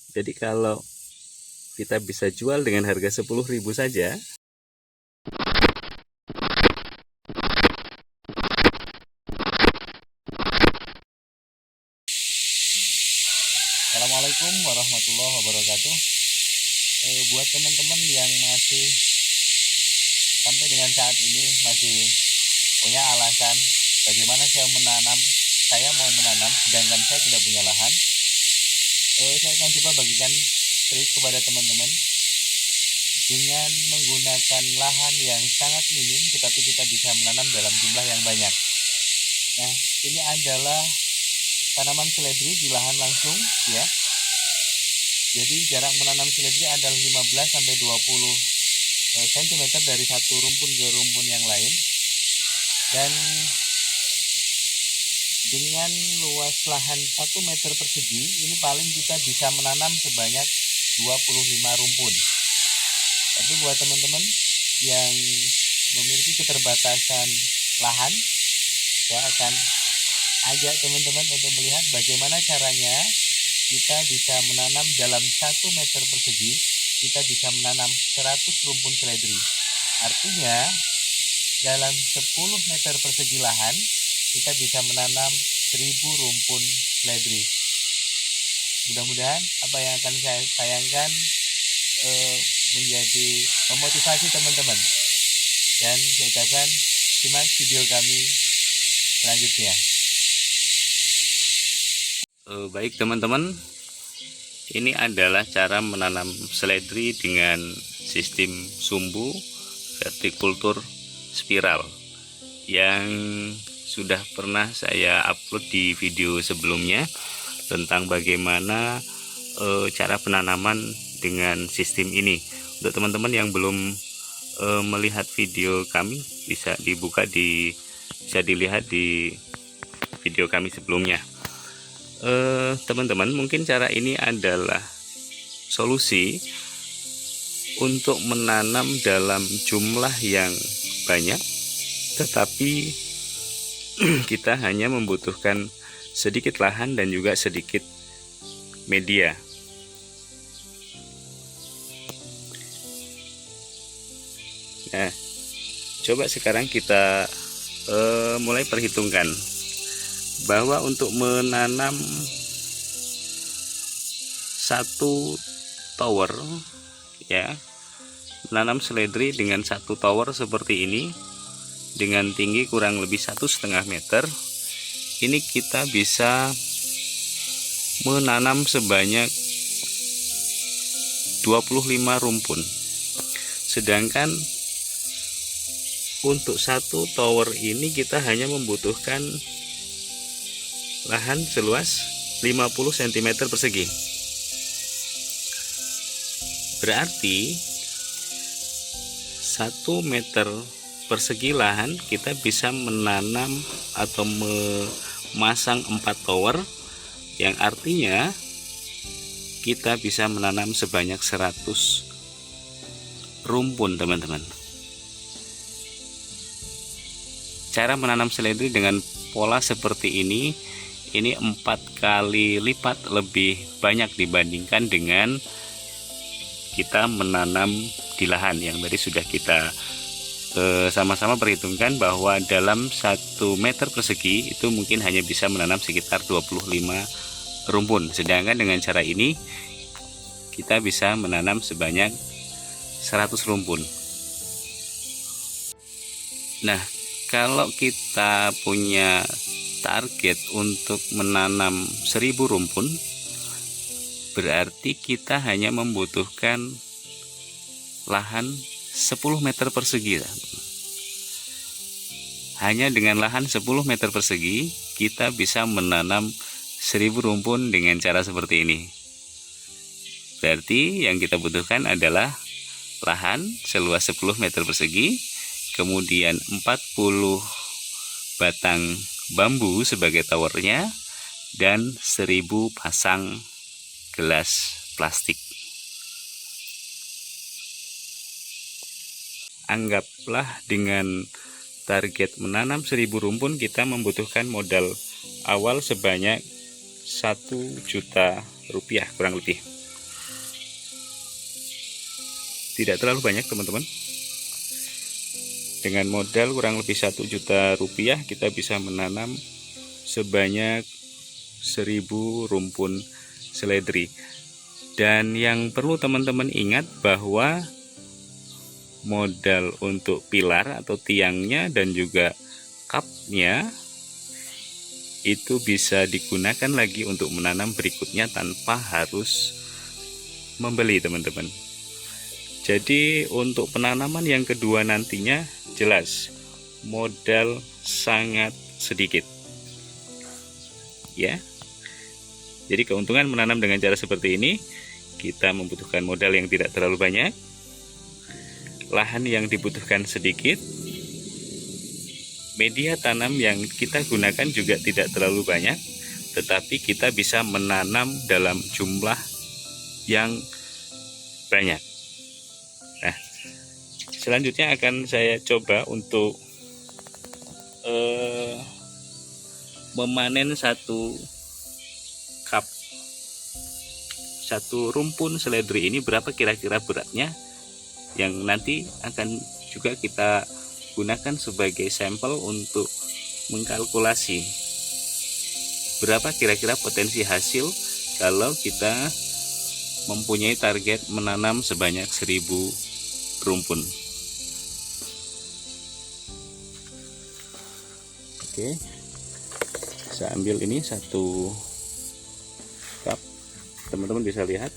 Jadi kalau kita bisa jual dengan harga 10.000 saja. Assalamualaikum warahmatullahi wabarakatuh. Buat teman-teman yang masih sampai dengan saat ini masih punya alasan bagaimana saya mau menanam sedangkan saya tidak punya lahan, saya akan coba bagikan trik kepada teman-teman dengan menggunakan lahan yang sangat minim tetapi kita bisa menanam dalam jumlah yang banyak. Nah, ini adalah tanaman seledri di lahan langsung ya. Jadi jarak menanam seledri adalah 15 sampai 20 cm dari satu rumpun ke rumpun yang lain. Dan dengan luas lahan 1 meter persegi, ini paling kita bisa menanam sebanyak 25 rumpun. Tapi buat teman-teman yang memiliki keterbatasan lahan, saya akan ajak teman-teman untuk melihat bagaimana caranya kita bisa menanam dalam 1 meter persegi, kita bisa menanam 100 rumpun seledri. Artinya dalam 10 meter persegi lahan kita bisa menanam 1000 rumpun seledri. Mudah-mudahan apa yang akan saya sayangkan menjadi memotivasi teman-teman. Dan saya ucapkan simak video kami selanjutnya. Baik teman-teman, ini adalah cara menanam seledri dengan sistem sumbu vertikultur spiral yang sudah pernah saya upload di video sebelumnya tentang bagaimana cara penanaman dengan sistem ini. Untuk teman-teman yang belum melihat video kami, bisa dilihat di video kami sebelumnya. Teman-teman, mungkin cara ini adalah solusi untuk menanam dalam jumlah yang banyak, tetapi kita hanya membutuhkan sedikit lahan dan juga sedikit media. Nah, coba sekarang kita mulai perhitungkan bahwa untuk menanam satu tower ya, menanam seledri dengan satu tower seperti ini dengan tinggi kurang lebih 1,5 meter, ini kita bisa menanam sebanyak 25 rumpun. Sedangkan untuk satu tower ini kita hanya membutuhkan lahan seluas 50 cm persegi. Berarti 1 meter persegi lahan kita bisa menanam atau memasang 4 tower, yang artinya kita bisa menanam sebanyak 100 rumpun teman-teman. Cara menanam seledri dengan pola seperti ini 4 kali lipat lebih banyak dibandingkan dengan kita menanam di lahan yang tadi sudah kita sama-sama perhitungkan bahwa dalam 1 meter persegi itu mungkin hanya bisa menanam sekitar 25 rumpun. Sedangkan dengan cara ini kita bisa menanam sebanyak 100 rumpun. Nah, kalau kita punya target untuk menanam 1000 rumpun, berarti kita hanya membutuhkan lahan 10 meter persegi. Hanya dengan lahan 10 meter persegi kita bisa menanam 1000 rumpun dengan cara seperti ini. Berarti yang kita butuhkan adalah lahan seluas 10 meter persegi, kemudian 40 batang bambu sebagai towernya, dan 1000 pasang gelas plastik. Anggaplah dengan target menanam 1000 rumpun kita membutuhkan modal awal sebanyak 1 juta rupiah kurang lebih. tidak terlalu banyak teman-teman. Dengan modal kurang lebih 1 juta rupiah kita bisa menanam sebanyak 1000 rumpun seledri. Dan yang perlu teman-teman ingat bahwa modal untuk pilar atau tiangnya dan juga kapnya itu bisa digunakan lagi untuk menanam berikutnya tanpa harus membeli teman-teman. Jadi untuk penanaman yang kedua nantinya jelas modal sangat sedikit ya. Jadi keuntungan menanam dengan cara seperti ini, kita membutuhkan modal yang tidak terlalu banyak, lahan yang dibutuhkan sedikit, media tanam yang kita gunakan juga tidak terlalu banyak, tetapi kita bisa menanam dalam jumlah yang banyak. Nah, selanjutnya akan saya coba untuk memanen satu rumpun seledri ini berapa kira-kira beratnya, yang nanti akan juga kita gunakan sebagai sampel untuk mengkalkulasi berapa kira-kira potensi hasil kalau kita mempunyai target menanam sebanyak 1000 rumpun. Oke, saya ambil ini satu cup, teman-teman bisa lihat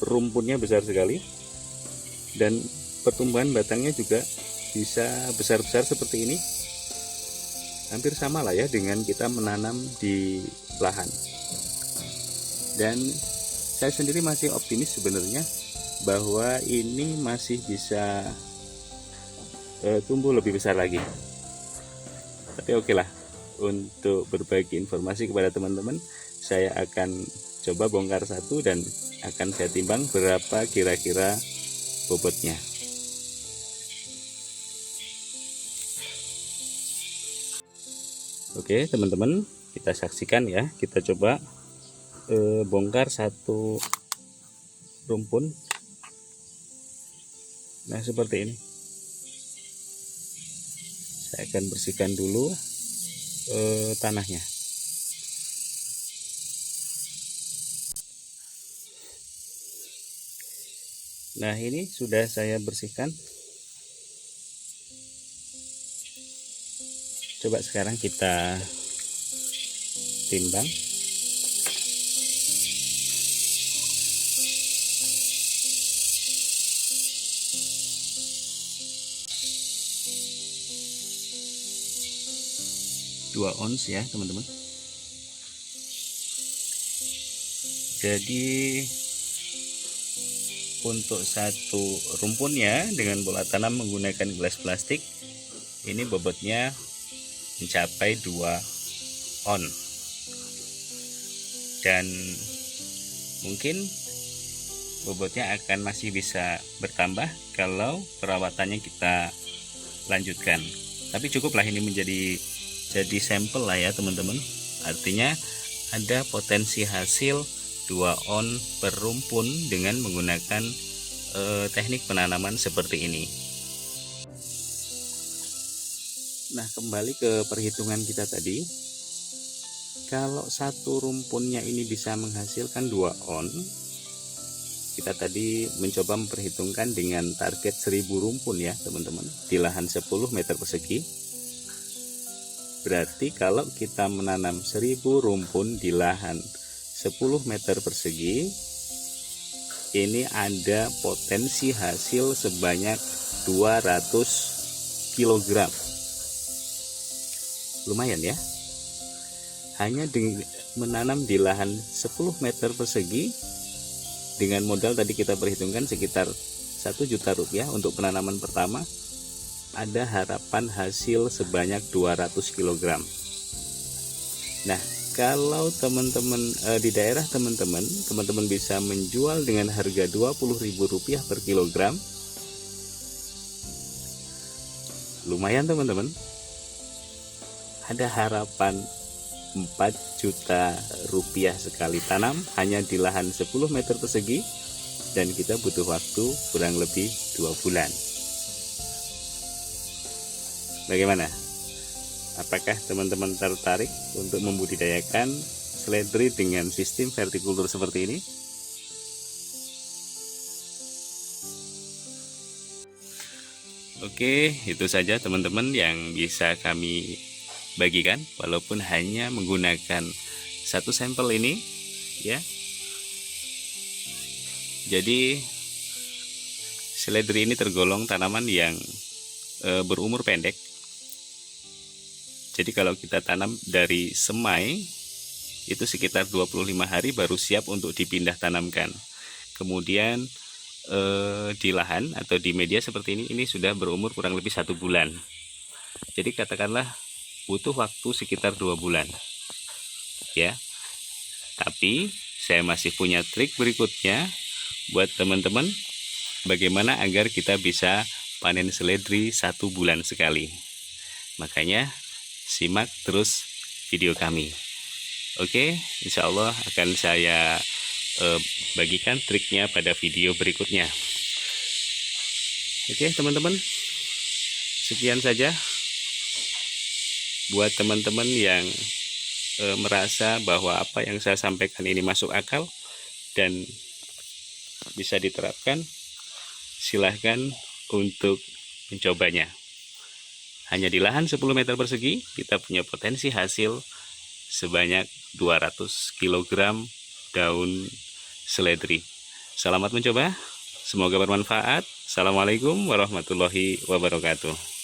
rumpunnya besar sekali dan pertumbuhan batangnya juga bisa besar-besar seperti ini, hampir sama lah ya dengan kita menanam di lahan. Dan saya sendiri masih optimis sebenarnya bahwa ini masih bisa tumbuh lebih besar lagi. Tapi oke lah, untuk berbagi informasi kepada teman-teman, saya akan coba bongkar satu dan akan saya timbang berapa kira-kira bobotnya. Oke teman-teman, kita saksikan ya, kita coba bongkar satu rumpun. Nah seperti ini, saya akan bersihkan dulu tanahnya. Nah ini sudah saya bersihkan. Coba sekarang kita timbang. Dua ons ya teman-teman. Jadi untuk satu rumpunnya dengan bola tanam menggunakan gelas plastik ini bobotnya mencapai 2 on, dan mungkin bobotnya akan masih bisa bertambah kalau perawatannya kita lanjutkan. Tapi cukuplah ini menjadi sampel lah ya teman-teman. Artinya ada potensi hasil 2 on per rumpun dengan menggunakan teknik penanaman seperti ini. Nah kembali ke perhitungan kita tadi, kalau satu rumpunnya ini bisa menghasilkan 2 on, kita tadi mencoba memperhitungkan dengan target 1000 rumpun ya teman-teman, di lahan 10 meter persegi. Berarti kalau kita menanam 1000 rumpun di lahan 10 meter persegi, ini ada potensi hasil sebanyak 200 kg. Lumayan ya, hanya menanam di lahan 10 meter persegi dengan modal tadi kita perhitungkan sekitar 1 juta rupiah untuk penanaman pertama, ada harapan hasil sebanyak 200 kg. Nah kalau teman-teman di daerah teman-teman bisa menjual dengan harga Rp20.000 per kilogram, lumayan teman-teman, ada harapan 4 juta rupiah sekali tanam hanya di lahan 10 meter persegi, dan kita butuh waktu kurang lebih 2 bulan. Bagaimana? Apakah teman-teman tertarik untuk membudidayakan seledri dengan sistem vertikultur seperti ini? Oke, itu saja teman-teman yang bisa kami bagikan, walaupun hanya menggunakan satu sampel ini ya. Jadi seledri ini tergolong tanaman yang berumur pendek. Jadi kalau kita tanam dari semai itu sekitar 25 hari baru siap untuk dipindah tanamkan. Kemudian di lahan atau di media seperti ini sudah berumur kurang lebih 1 bulan. Jadi katakanlah butuh waktu sekitar 2 bulan ya. Tapi saya masih punya trik berikutnya buat teman-teman, bagaimana agar kita bisa panen seledri 1 bulan sekali. Makanya simak terus video kami. Oke, insya Allah akan saya bagikan triknya pada video berikutnya. Oke teman-teman, sekian saja buat teman-teman yang merasa bahwa apa yang saya sampaikan ini masuk akal dan bisa diterapkan, silahkan untuk mencobanya. Hanya di lahan 10 meter persegi kita punya potensi hasil sebanyak 200 kg daun seledri. Selamat mencoba, semoga bermanfaat. Assalamualaikum warahmatullahi wabarakatuh.